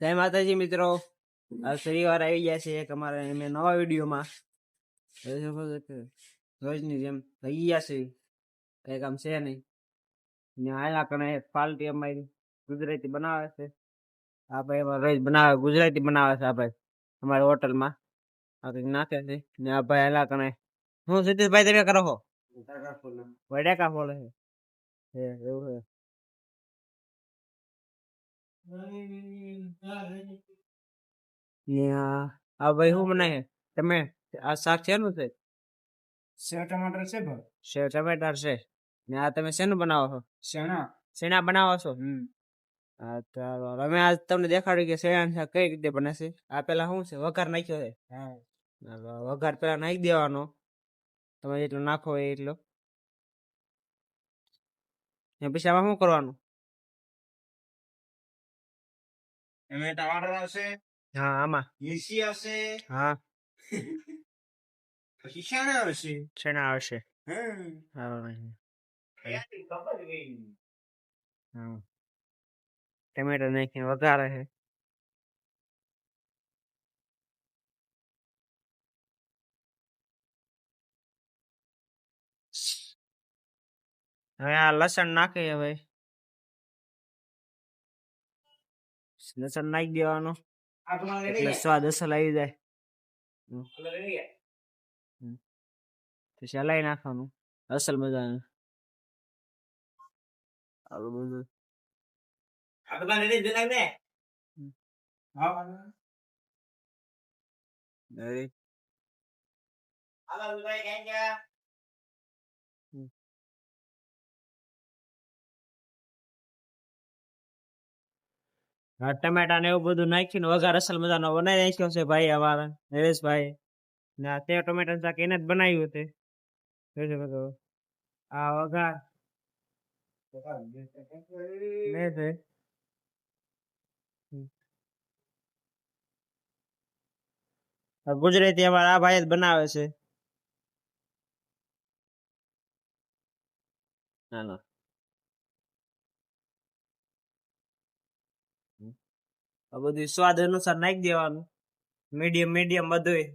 જય માતાજી મિત્રો, આ શનિવાર આવી ગયા છે એક અમારા અમે નવા વિડીયોમાં. રોજની જેમ થઈ ગયા છે, કઈ કામ છે નહીં. આયા કણે પાલટી અમારી ગુજરાતી બનાવે છે. આ ભાઈ અમારે રોજ બનાવે, ગુજરાતી બનાવે છે. આ ભાઈ અમારી હોટલમાં આ કંઈક નાખે છે ને આ ભાઈ આલા કણે હું સિદ્ધેશભાઈ તમે કરો છો વડાકા ફોલે છે એવું છે. આ ભાઈ શું બનાવે તમે? આ શાક શેનું છે? સેવ ટમાટર છે ભાઈ. સેવ ટમેટાર છે ને આ તમે શેનું બનાવો છો? શેણા. શેણા બનાવો છો? હા ચાલો અમે આજ તમને દેખાડ્યું કે શેણાનું શાક કઈ રીતે બને છે. આ પેલા શું છે વઘાર નાખ્યો છે. વઘાર પેલા નાખી દેવાનો, તમે જેટલો નાખો હોય એટલો. ને પછી આમાં શું કરવાનું? એમાં ટમાટર આવશે. હા આમાં મિર્ચી આવશે. હા પછી શેણા આવશે. શેણા આવશે. ટમેટો નાખીને વઘારે છે. હવે આ લસણ નાખે હવે લસણ નાખી દેવાનું એટલે સ્વાદ અસલ આવી જાય. પછી હલાઈ નાખવાનું અસલ મજાનું. આવું બધું ટમેટા ને એવું બધું નાખીને વઘાર અસલ મજાનો બનાવી નાખ્યો છે ભાઈ અમારા નરેશભાઈ. ને આ તે ટમેટા શાક એને જ બનાવ્યું હતું. આ વઘાર ગુજરાતી અમારા આ ભાઈ જ બનાવે છે. હાલો આ બધું સ્વાદ અનુસાર નાખી દેવાનું, મીડિયમ બધું.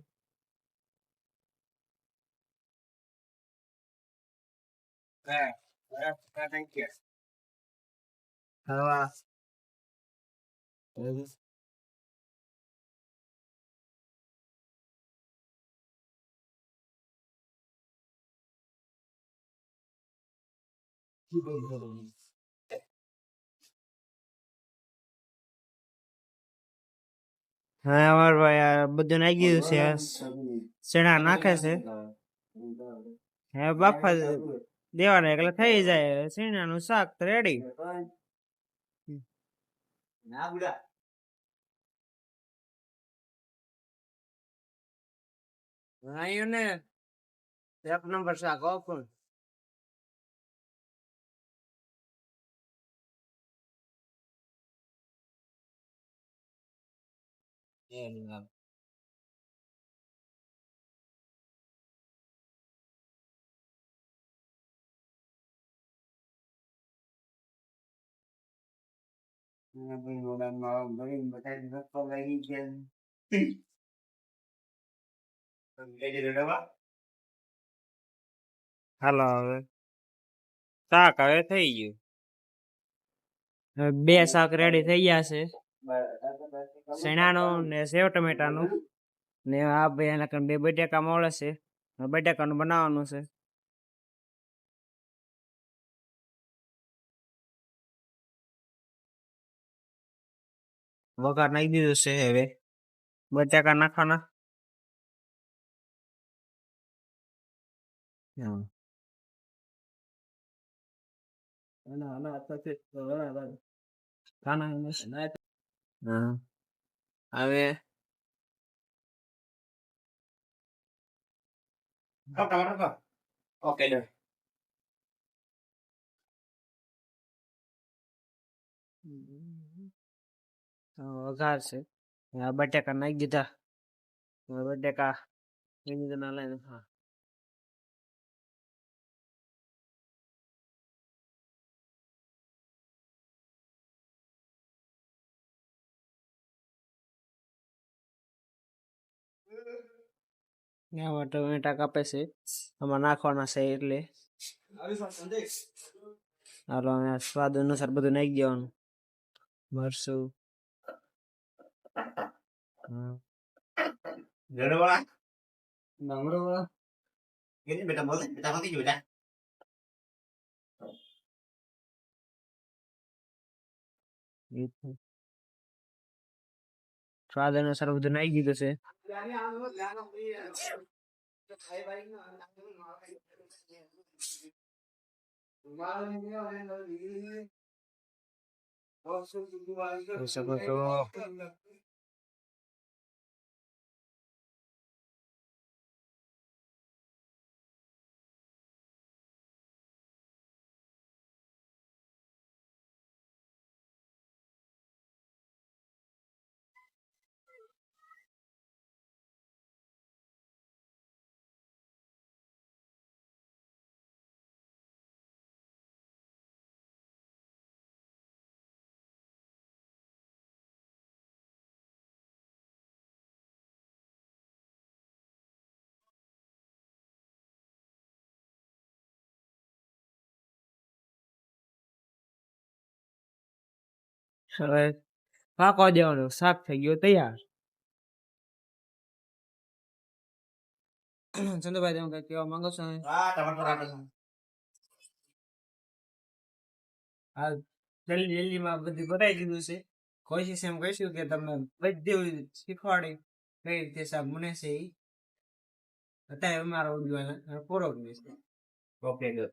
હા અમાર ભાઈ આ બધું નાખી ગયું છે. ચણા નાખે છે. હે બાફા દેવાના એટલે થઈ જાય ચણાનું શાક રેડી. આયું ને એક નંબર શાક ઓપન. હાલો હવે શાક હવે થઈ ગયું. બે શાક રેડી થઈ ગયા છે, ચણાનું ને સેવ ટમેટાનું. ને આ ભાઈ એના બે બટાકા મળે છે, બટાકાનું બનાવવાનું છે. વઘાર નાખી દીધું છે, હવે બટાકા નાખવાના. હવે ઓકે વઘાર છે. બટાકા નાખી દીધા. બટાકા હા એમાં ટમેટા કાપે છે આમાં નાખવાના છે એટલે હાલો અહીંયા સ્વાદ અનુસાર બધું નાખી દેવાનું મરચું જડવા ડમરો બેટા બોલ બેટા હોતી ગયો બેટા સ્વાદ અનુસાર બધું નાખી દીધું છે જોઈ શકો છો હવે પાકવા દેવાનું શાક થઈ ગયું તૈયાર ચંદુભાઈ તમે કઈ કહેવા માંગો છો હા ટમાટર રાખો આ જલ્દી જલ્દીમાં બધું બતાવી દીધું છે કોશિશ એમ કહીશું કે તમે બધું શીખવાડી કઈ રીતે શાક બને છે એ અત્યારે અમારો વિડીયો પૂરો કરીએ ઓકે ગુડ